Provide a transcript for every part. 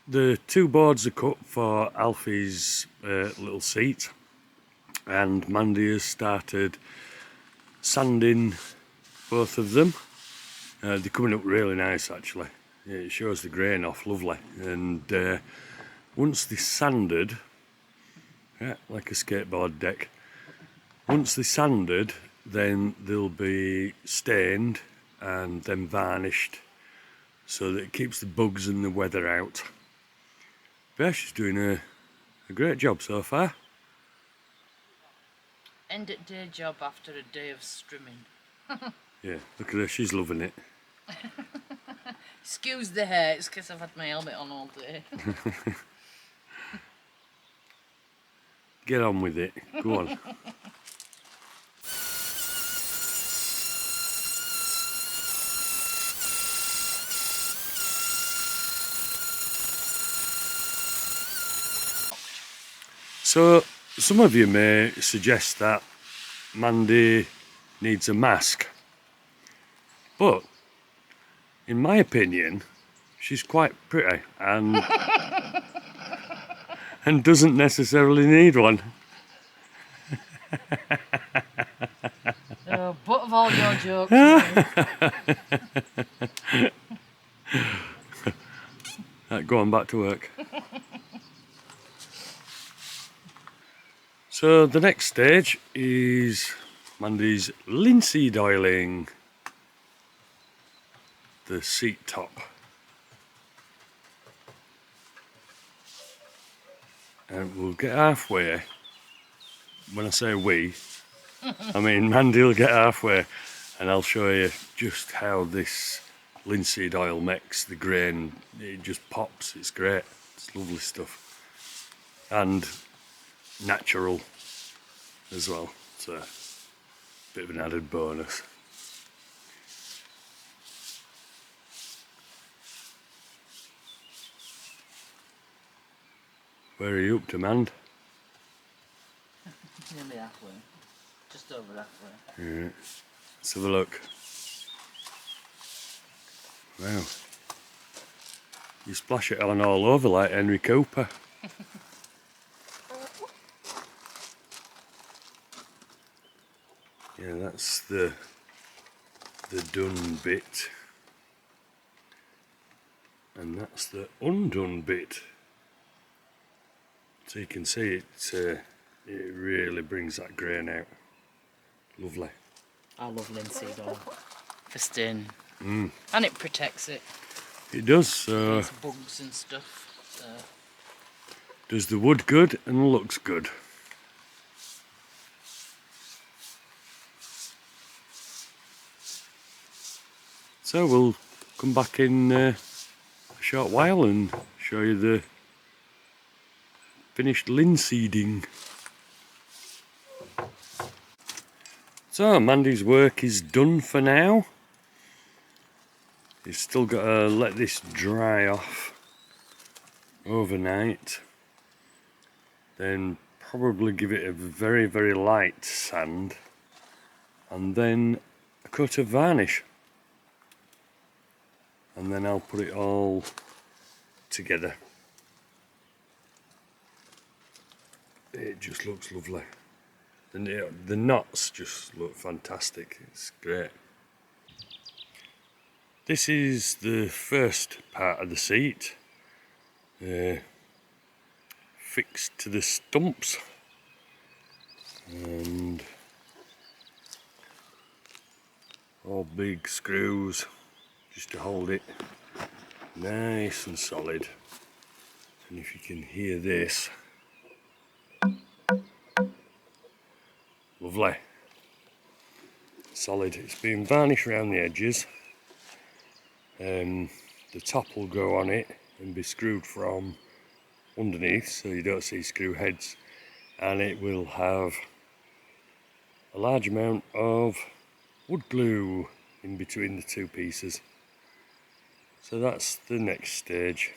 the two boards are cut for Alfie's little seat, and Mandy has started sanding both of them. They're coming up really nice actually. It shows the grain off lovely, and once they're sanded, like a skateboard deck, once they're sanded then they'll be stained and then varnished so that it keeps the bugs and the weather out. But yeah, she's doing a great job so far. End at day job after a day of strimming. Yeah, look at her, she's loving it. Excuse the hair, it's because I've had my helmet on all day. Get on with it, go on. So, some of you may suggest that Mandy needs a mask, but in my opinion, she's quite pretty and and doesn't necessarily need one. Oh, butt of all your jokes. Right, go on, back to work. So the next stage is Mandy's linseed oiling the seat top. And we'll get halfway. When I say we, I mean Mandy will get halfway, and I'll show you just how this linseed oil makes the grain. It just pops, it's great, it's lovely stuff. And natural as well, so a bit of an added bonus. Where are you up to, Mand? Nearly halfway. Just over halfway. Yeah. Let's have a look. Wow. You splash it on all over like Henry Cooper. Yeah, that's the done bit. And that's the undone bit. So you can see it really brings that grain out. Lovely. I love linseed oil for staining. Mm. And it protects it. It does, so against bugs and stuff. So. Does the wood good and looks good. So we'll come back in a short while and show you the finished linseeding. So Mandy's work is done for now. You've still got to let this dry off overnight. Then probably give it a very, very light sand. And then a coat of varnish. And then I'll put it all together. It just looks lovely. The knots just look fantastic. It's great. This is the first part of the seat, fixed to the stumps, and all big screws just to hold it nice and solid. And if you can hear this, lovely, solid. It's been varnished around the edges. The top will go on it and be screwed from underneath so you don't see screw heads, and it will have a large amount of wood glue in between the two pieces. So that's the next stage.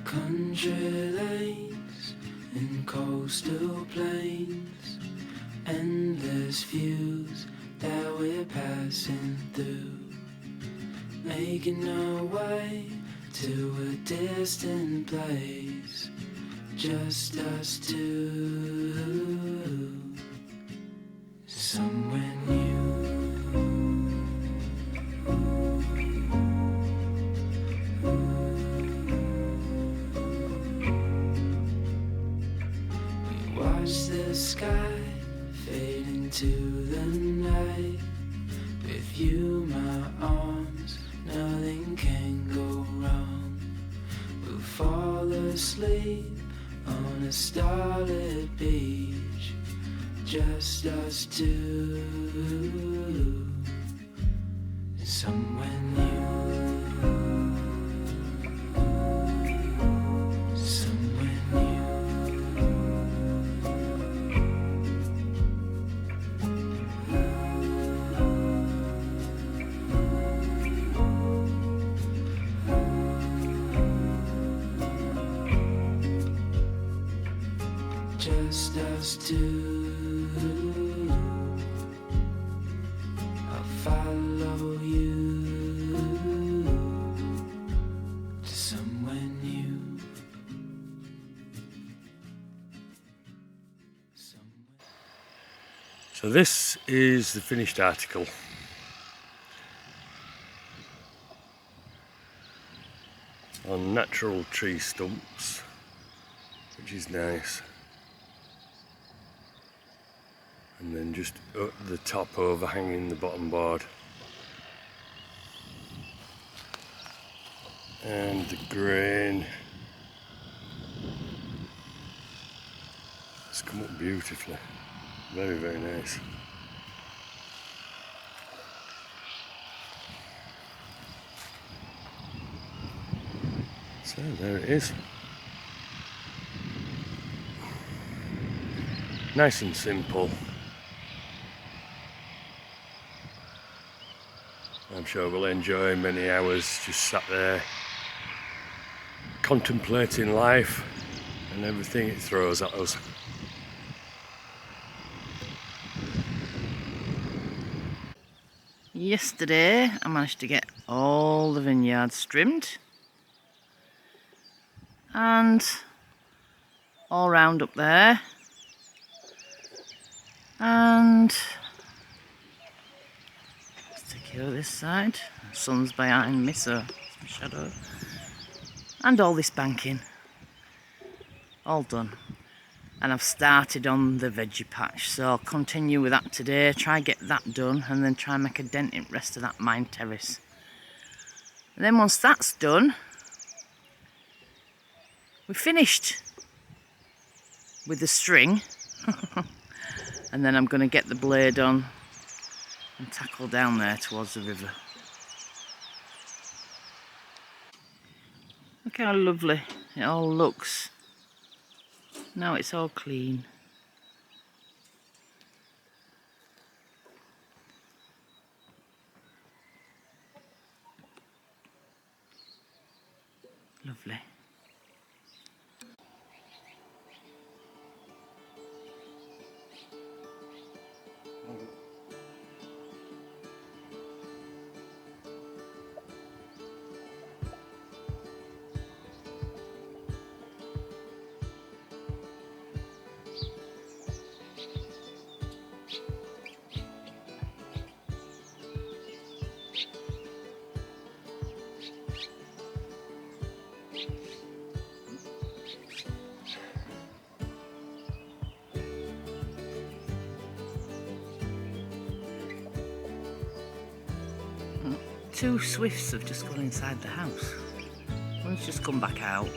Conjure lights in coastal plains, endless views that we're passing through, making our way to a distant place, just us two, somewhere new. Watch the sky fade into the night. With you, my arms, nothing can go wrong. We'll fall asleep on a starlit beach, just us two, somewhere new. Just us two, I'll follow you to somewhere new. So this is the finished article. On natural tree stumps, which is nice. And then just at the top overhanging the bottom board. And the grain has come up beautifully. Very, very nice. So there it is. Nice and simple. I'm sure we'll enjoy many hours just sat there contemplating life and everything it throws at us. Yesterday I managed to get all the vineyards trimmed and all round up there, and let's take you over this side. The sun's behind me, so it's my shadow, and all this banking all done. And I've started on the veggie patch, so I'll continue with that today, try and get that done, and then try and make a dent in the rest of that mine terrace. And then once that's done, we're finished with the string. And then I'm going to get the blade on and tackle down there towards the river. Look how lovely it all looks. Now it's all clean. Lovely. Two swifts have just gone inside the house. One's just come back out.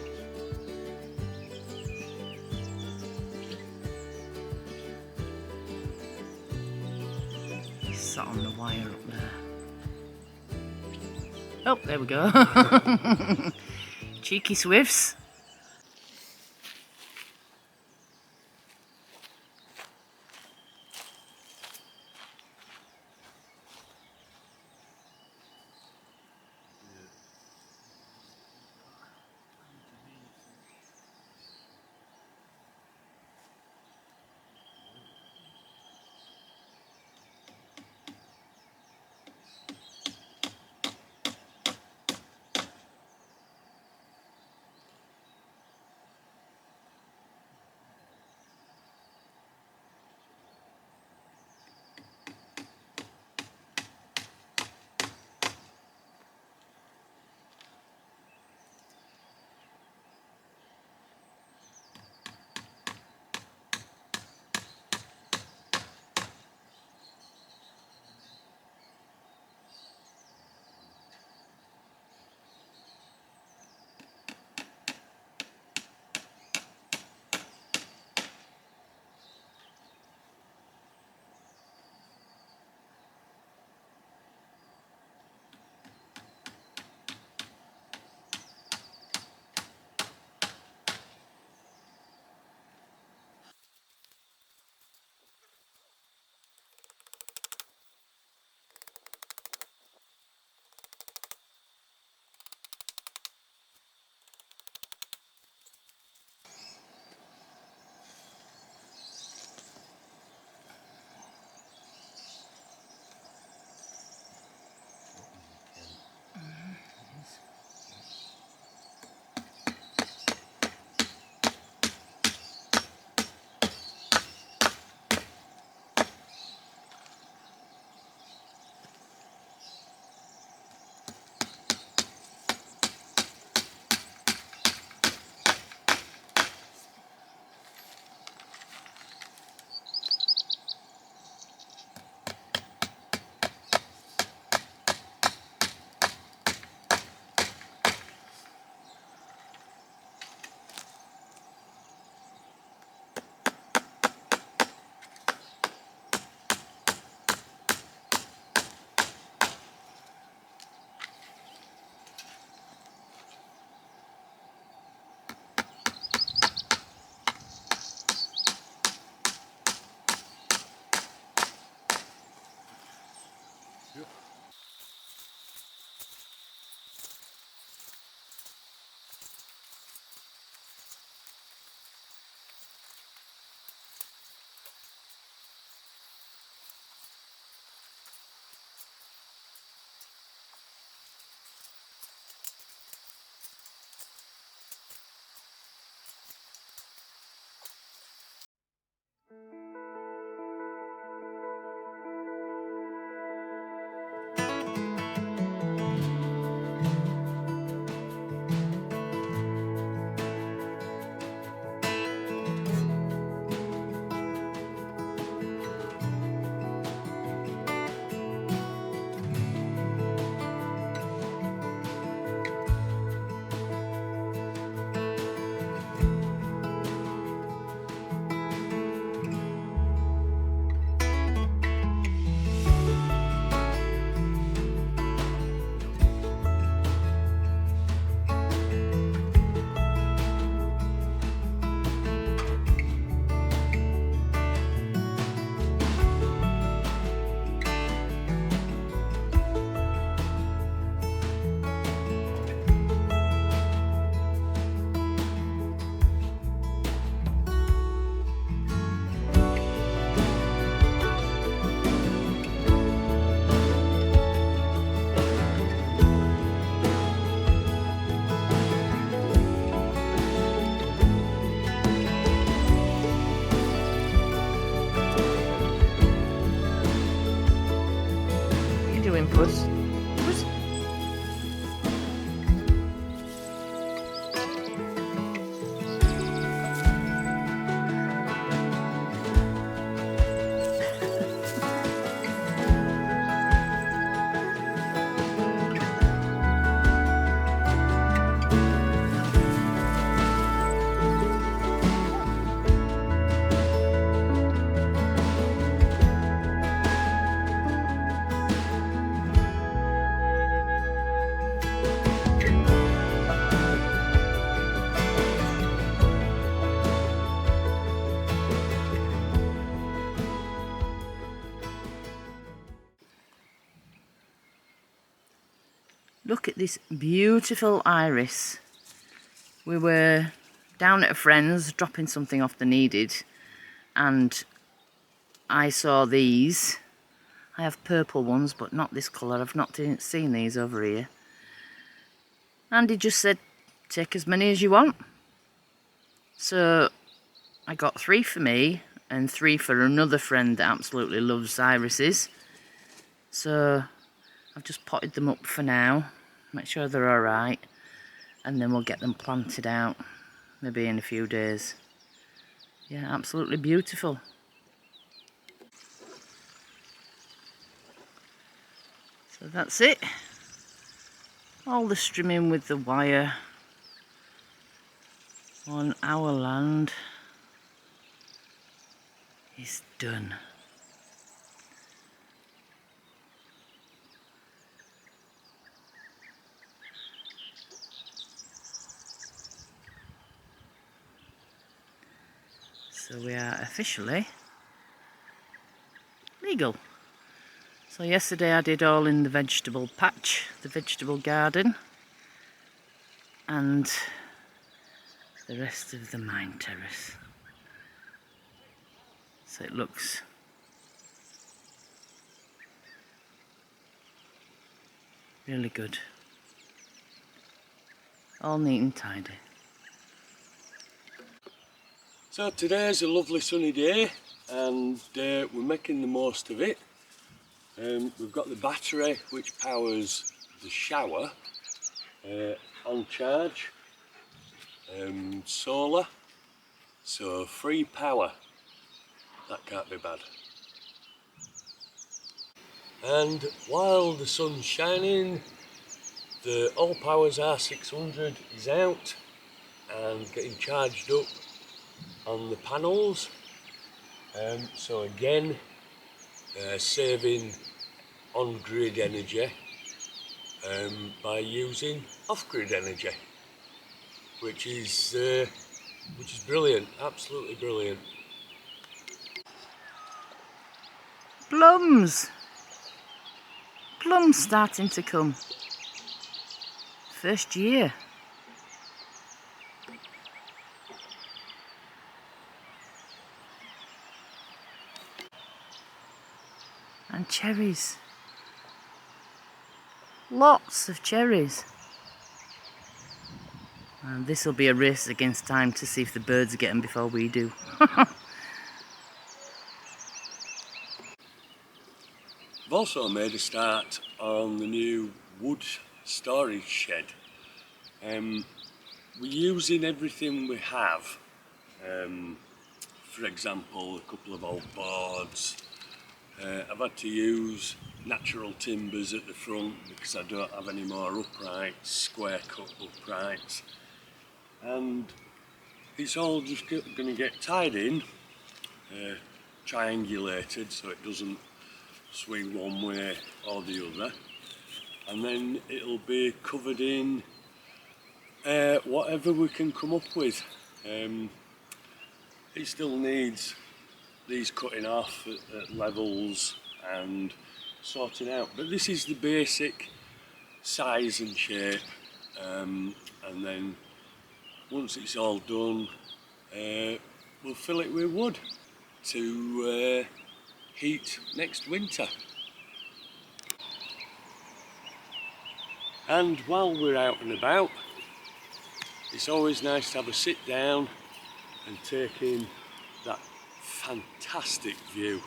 He's sat on the wire up there. Oh, there we go. Cheeky swifts. Puss. Puss. Look at this beautiful iris. We were down at a friend's dropping something off the needed, and I saw these. I have purple ones, but not this colour. I've not seen these over here. And he just said, take as many as you want. So I got 3 for me and 3 for another friend that absolutely loves irises. So I've just potted them up for now, make sure they're alright, and then we'll get them planted out maybe in a few days. Yeah, absolutely beautiful. So that's it. All the strimming with the wire on our land is done. So we are officially legal. So yesterday I did all in the vegetable patch, the vegetable garden, and the rest of the mine terrace. So it looks really good. All neat and tidy. So today's a lovely sunny day, and we're making the most of it. We've got the battery which powers the shower on charge, solar, so free power, that can't be bad. And while the sun's shining, the All Powers R600 is out and getting charged up on the panels, so again saving on-grid energy by using off-grid energy, which is brilliant, absolutely brilliant. Plums! Plums starting to come. First year. And cherries. Lots of cherries. And this will be a race against time to see if the birds get them before we do. I've also made a start on the new wood storage shed. We're using everything we have. For example, a couple of old boards. I've had to use natural timbers at the front because I don't have any more uprights, square cut uprights. And it's all just going to get tied in, triangulated so it doesn't swing one way or the other, and then it'll be covered in whatever we can come up with. It still needs these cutting off at levels and sorting out, but this is the basic size and shape, and then once it's all done, we'll fill it with wood to heat next winter. And while we're out and about, it's always nice to have a sit down and take in that fantastic view.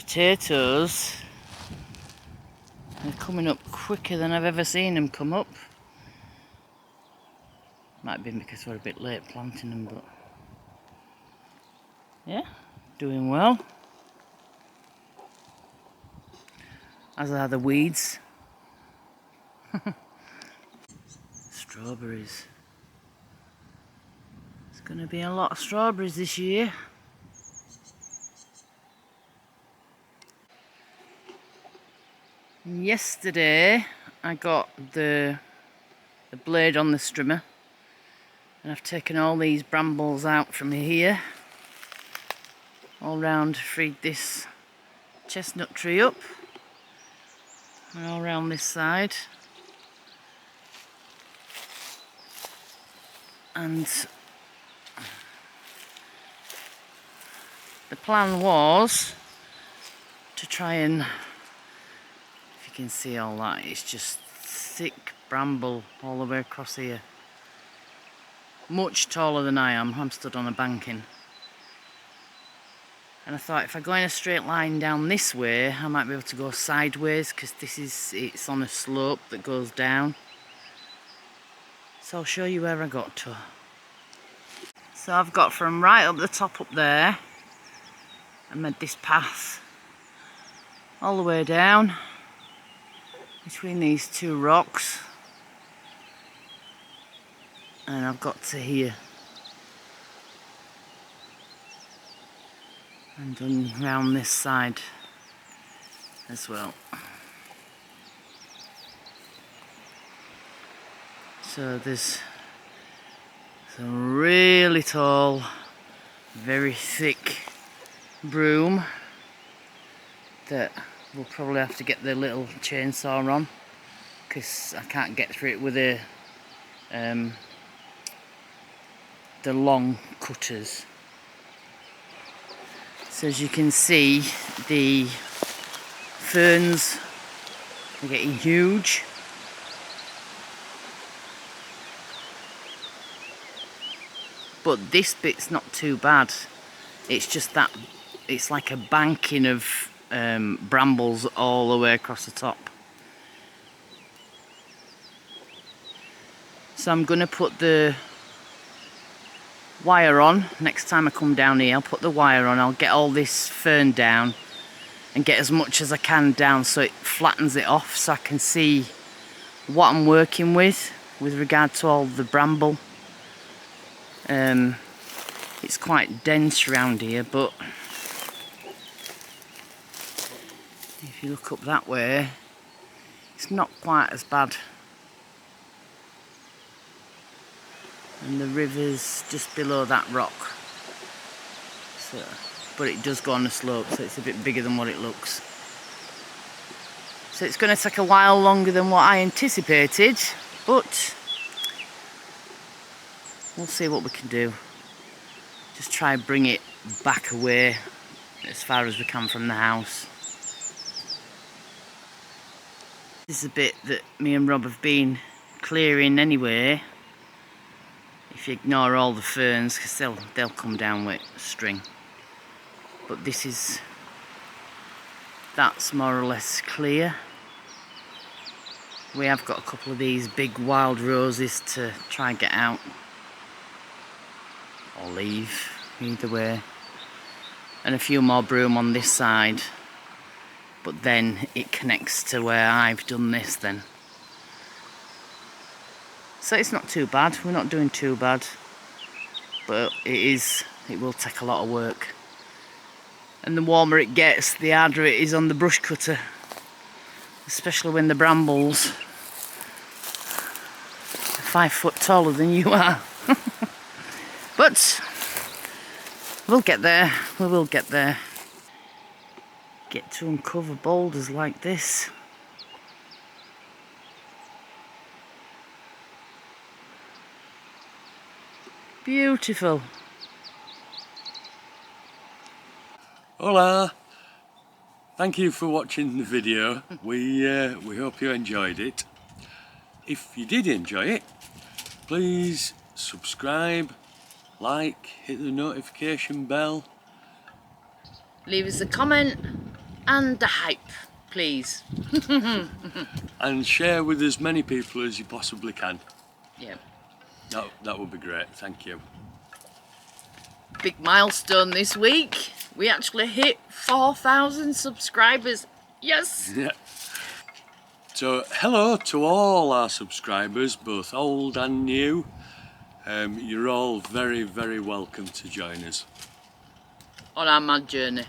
potatoes are coming up quicker than I've ever seen them come up. Might be because we're a bit late planting them, but yeah, doing well. As are the weeds. Strawberries. There's going to be a lot of strawberries this year. Yesterday I got the blade on the strimmer, and I've taken all these brambles out from here all round, freed this chestnut tree up, and all round this side, and the plan was to try and, if you can see all that, it's just thick bramble all the way across here. Much taller than I am. I'm stood on a banking. And I thought if I go in a straight line down this way, I might be able to go sideways, because it's on a slope that goes down. So I'll show you where I got to. So I've got from right up the top up there, I made this path all the way down between these two rocks, and I've got to here and done round this side as well. So there's some really tall, very thick broom that we'll probably have to get the little chainsaw on, because I can't get through it with the long cutters. So as you can see, the ferns are getting huge. But this bit's not too bad. It's just that it's like a banking of brambles all the way across the top. So I'm going to put the wire on. Next time I come down here, I'll put the wire on. I'll get all this fern down and get as much as I can down so it flattens it off, so I can see what I'm working with regard to all the bramble. It's quite dense around here, but if you look up that way, it's not quite as bad. And the river's just below that rock, so, but it does go on the slope, so it's a bit bigger than what it looks. So it's going to take a while longer than what I anticipated, but we'll see what we can do. Just try and bring it back away as far as we can from the house. This is a bit that me and Rob have been clearing anyway, if you ignore all the ferns, because they'll come down with string. But that's more or less clear. We have got a couple of these big wild roses to try and get out, or leave, either way, and a few more broom on this side, but then it connects to where I've done this then. So it's not too bad, we're not doing too bad, but it will take a lot of work. And the warmer it gets, the harder it is on the brush cutter, especially when the brambles are 5 foot taller than you are. But we'll get there, we will get there. Get to uncover boulders like this. Beautiful. Hola! Thank you for watching the video. We hope you enjoyed it. If you did enjoy it, please subscribe, like, hit the notification bell. Leave us a comment. and the hype, please. And share with as many people as you possibly can. Yeah. That would be great, thank you. Big milestone this week. We actually hit 4,000 subscribers. Yes! Yeah. So hello to all our subscribers, both old and new. You're all very, very welcome to join us. On our mad journey.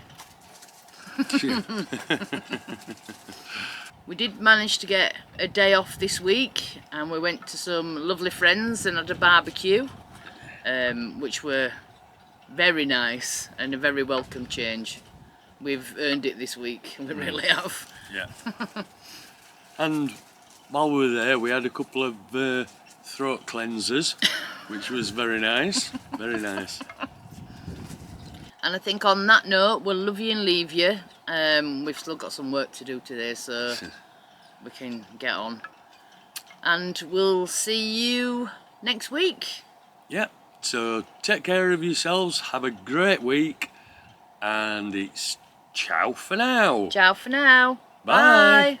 We did manage to get a day off this week, and we went to some lovely friends and had a barbecue, which were very nice and a very welcome change. We've earned it this week, we really have. Yeah. And while we were there, we had a couple of throat cleansers, which was very nice, very nice. And I think on that note, we'll love you and leave you. We've still got some work to do today, so we can get on. And we'll see you next week. Yeah, so take care of yourselves, have a great week, and it's ciao for now. Ciao for now. Bye. Bye.